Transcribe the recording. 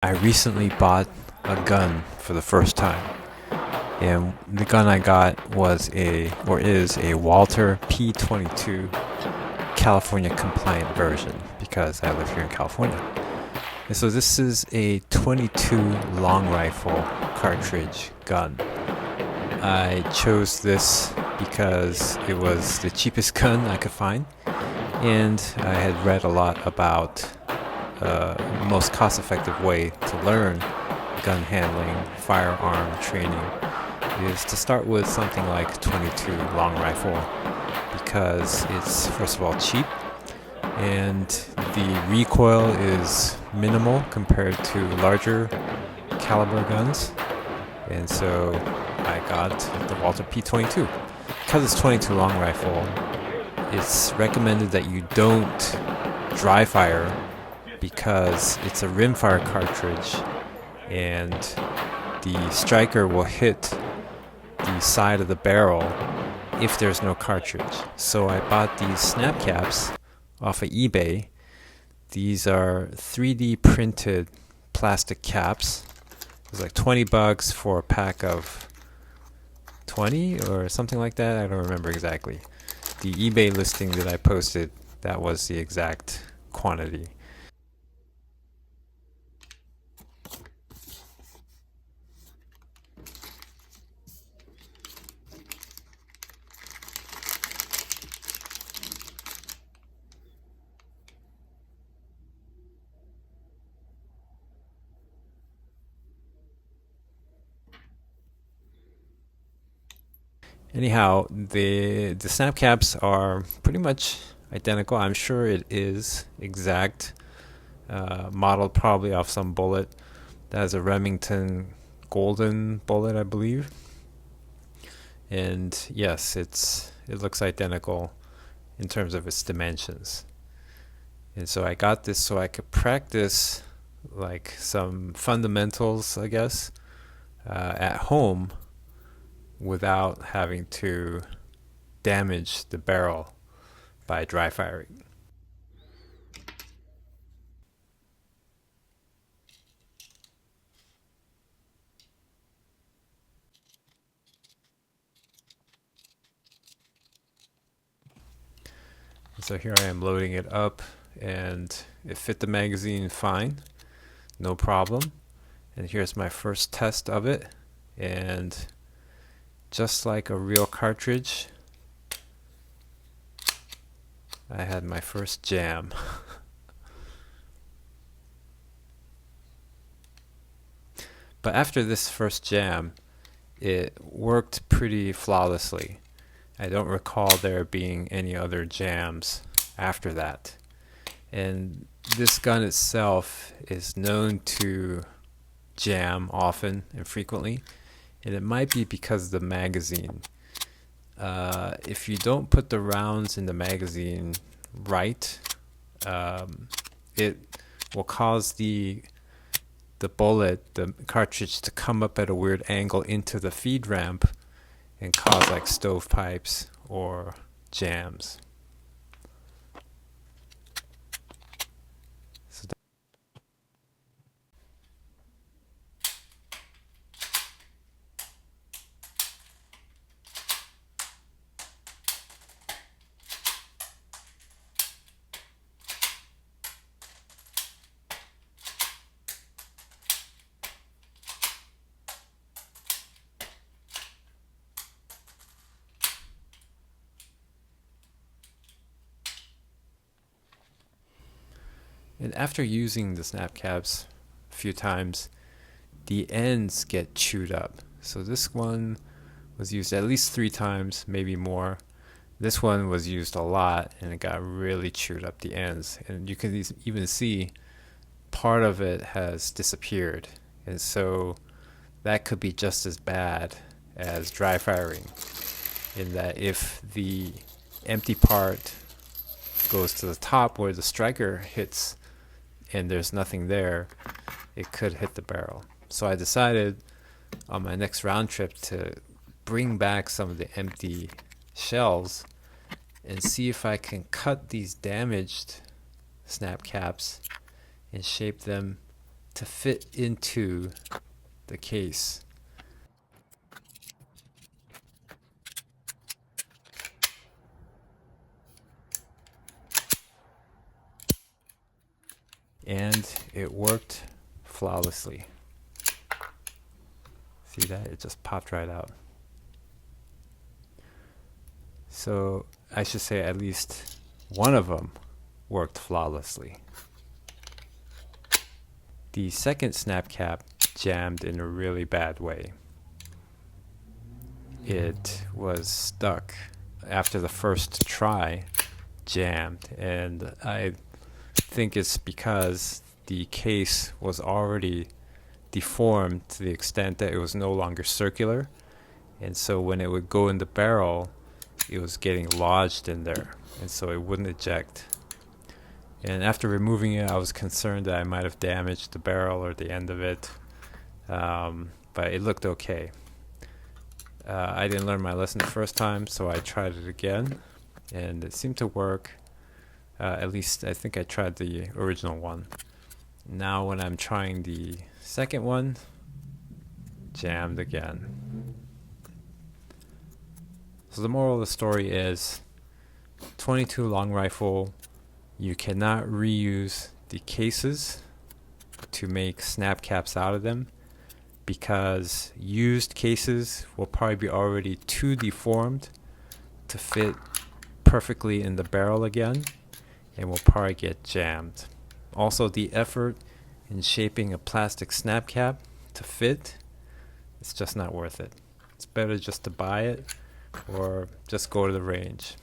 I recently bought a gun for the first time, and the gun I got is a Walther P22 California compliant version because I live here in California. And so this is a 22 long rifle cartridge gun. I chose this because it was the cheapest gun I could find, and I had read a lot about most cost-effective way to learn gun handling, firearm training is to start with something like 22 long rifle because it's first of all cheap and the recoil is minimal compared to larger caliber guns, and so I got the Walther P22. Because it's 22 long rifle, it's recommended that you don't dry fire because it's a rimfire cartridge and the striker will hit the side of the barrel if there's no cartridge. So I bought these snap caps off of eBay. These are 3D printed plastic caps. It was like $20 for a pack of 20 or something like that. I don't remember exactly. The eBay listing that I posted, that was the exact quantity. Anyhow, the snap caps are pretty much identical. I'm sure it is exact, modeled probably off some bullet. That is a Remington Golden bullet, I believe. And yes, it looks identical in terms of its dimensions. And so I got this so I could practice like some fundamentals, I guess, at home without having to damage the barrel by dry firing. So here I am loading it up, and it fit the magazine fine, no problem. And here's my first test of it, and just like a real cartridge, I had my first jam. But after this first jam, it worked pretty flawlessly. I don't recall there being any other jams after that. And this gun itself is known to jam often and frequently, and it might be because of the magazine. If you don't put the rounds in the magazine right, it will cause the cartridge to come up at a weird angle into the feed ramp and cause like stovepipes or jams. So and after using the snap caps a few times, the ends get chewed up. So this one was used at least 3 times, maybe more. This one was used a lot and it got really chewed up the ends. And you can even see part of it has disappeared. And so that could be just as bad as dry firing, in that if the empty part goes to the top where the striker hits and there's nothing there, it could hit the barrel. So I decided on my next round trip to bring back some of the empty shells and see if I can cut these damaged snap caps and shape them to fit into the case. And it worked flawlessly. See that? It just popped right out. So I should say at least one of them worked flawlessly. The second snap cap jammed in a really bad way. It was stuck after the first try, jammed, and I think it's because the case was already deformed to the extent that it was no longer circular, and so when it would go in the barrel, it was getting lodged in there, and so it wouldn't eject. And after removing it, I was concerned that I might have damaged the barrel or the end of it, but it looked okay. I didn't learn my lesson the first time, so I tried it again, and it seemed to work. At least I think I tried the original one. Now when I'm trying the second one, jammed again. So the moral of the story is 22 long rifle, you cannot reuse the cases to make snap caps out of them, because used cases will probably be already too deformed to fit perfectly in the barrel again, and will probably get jammed. Also, the effort in shaping a plastic snap cap to fit, it's just not worth it. It's better just to buy it or just go to the range.